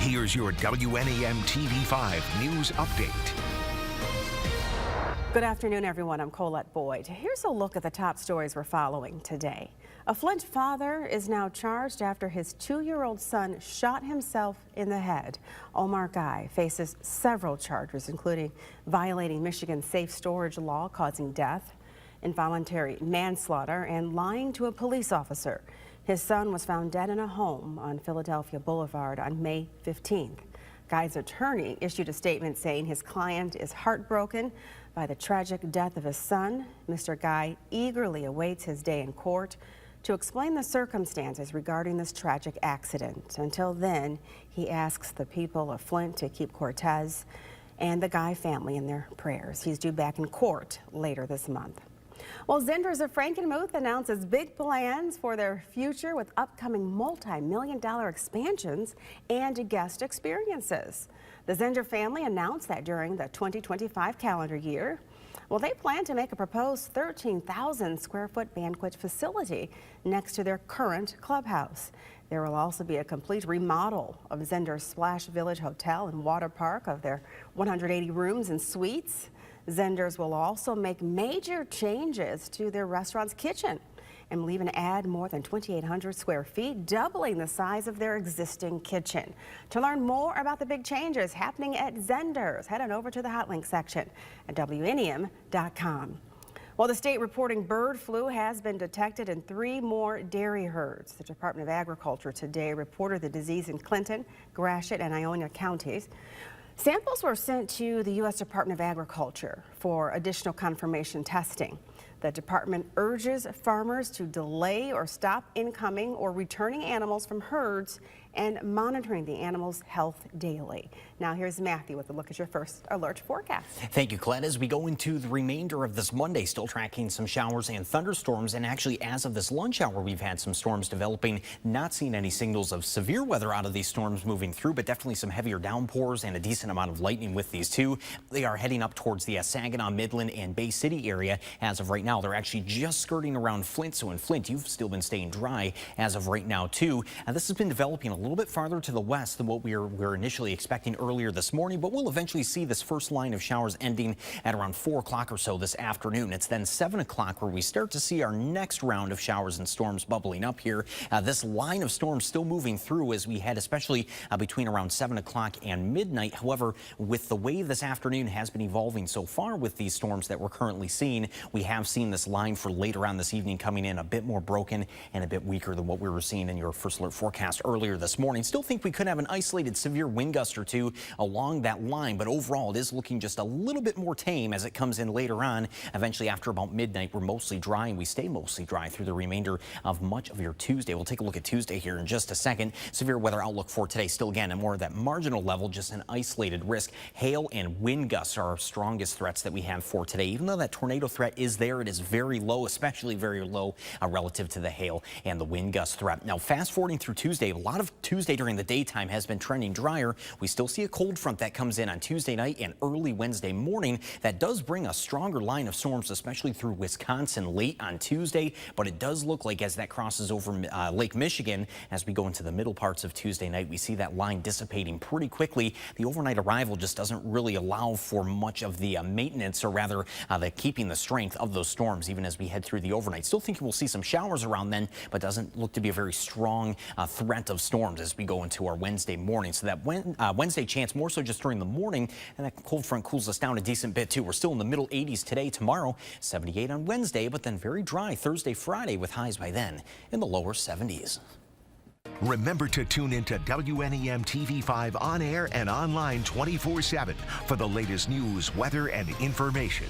Here's your WNEM TV5 News Update. Good afternoon, everyone. I'm Colette Boyd. Here's a look at the top stories we're following today. A Flint father is now charged after his 2-year-old son shot himself in the head. Omar Guy faces several charges, including violating Michigan's safe storage law causing death, involuntary manslaughter, and lying to a police officer. His son was found dead in a home on Philadelphia Boulevard on May 15th. Guy's attorney issued a statement saying his client is heartbroken by the tragic death of his son. Mr. Guy eagerly awaits his day in court to explain the circumstances regarding this tragic accident. Until then, he asks the people of Flint to keep Cortez and the Guy family in their prayers. He's due back in court later this month. Well, Zender's of Frankenmuth announces big plans for their future with upcoming multi-million-dollar expansions and guest experiences. The Zender family announced that during the 2025 calendar year. Well, they plan to make a proposed 13,000 square foot banquet facility next to their current clubhouse. There will also be a complete remodel of Zender's Splash Village Hotel and Water Park of their 180 rooms and suites. Zenders will also make major changes to their restaurant's kitchen and will even add more than 2,800 square feet, doubling the size of their existing kitchen. To learn more about the big changes happening at Zenders, head on over to the Hot Link section at WNEM.com. Well, the state reporting bird flu has been detected in 3 more dairy herds. The Department of Agriculture today reported the disease in Clinton, Gratiot, and Ionia counties. Samples were sent to the U.S. Department of Agriculture for additional confirmation testing. The department urges farmers to delay or stop incoming or returning animals from herds and monitoring the animals' health daily. Now here's Matthew with a look at your first alert forecast. Thank you, Colette. As we go into the remainder of this Monday, still tracking some showers and thunderstorms. And actually, as of this lunch hour, we've had some storms developing. Not seeing any signals of severe weather out of these storms moving through, but definitely some heavier downpours and a decent amount of lightning with these too. They are heading up towards the Saginaw, Midland, and Bay City area. As of right now, they're actually just skirting around Flint. So in Flint, you've still been staying dry as of right now too. And this has been developing a little bit farther to the west than what we were initially expecting earlier this morning, but we'll eventually see this first line of showers ending at around 4 o'clock or so this afternoon. It's then 7 o'clock where we start to see our next round of showers and storms bubbling up here. This line of storms still moving through as we head, especially between around 7 o'clock and midnight. However, with the way this afternoon has been evolving so far with these storms that we're currently seeing, we have seen this line for later on this evening coming in a bit more broken and a bit weaker than what we were seeing in your first alert forecast earlier this morning. Still think we could have an isolated severe wind gust or two along that line, but overall it is looking just a little bit more tame as it comes in later on. Eventually after about midnight, we're mostly dry, and we stay mostly dry through the remainder of much of your Tuesday. We'll take a look at Tuesday here in just a second. Severe weather outlook for today, still again at more of that marginal level, just an isolated risk. Hail and wind gusts are our strongest threats that we have for today. Even though that tornado threat is there, it is very low, especially very low relative to the hail and the wind gust threat. Now fast forwarding through Tuesday, a lot of Tuesday during the daytime has been trending drier. We still see a cold front that comes in on Tuesday night and early Wednesday morning. That does bring a stronger line of storms, especially through Wisconsin late on Tuesday, but it does look like as that crosses over Lake Michigan, as we go into the middle parts of Tuesday night, we see that line dissipating pretty quickly. The overnight arrival just doesn't really allow for much of the maintenance, or rather the keeping the strength of those storms even as we head through the overnight. Still think we'll see some showers around then, but doesn't look to be a very strong threat of storms as we go into our Wednesday morning. So that Wednesday chance more so just during the morning, and that cold front cools us down a decent bit too. We're still in the middle 80s today, tomorrow 78 on Wednesday, but then very dry Thursday, Friday with highs by then in the lower 70s. Remember to tune into WNEM TV5 on air and online 24/7 for the latest news, weather, and information.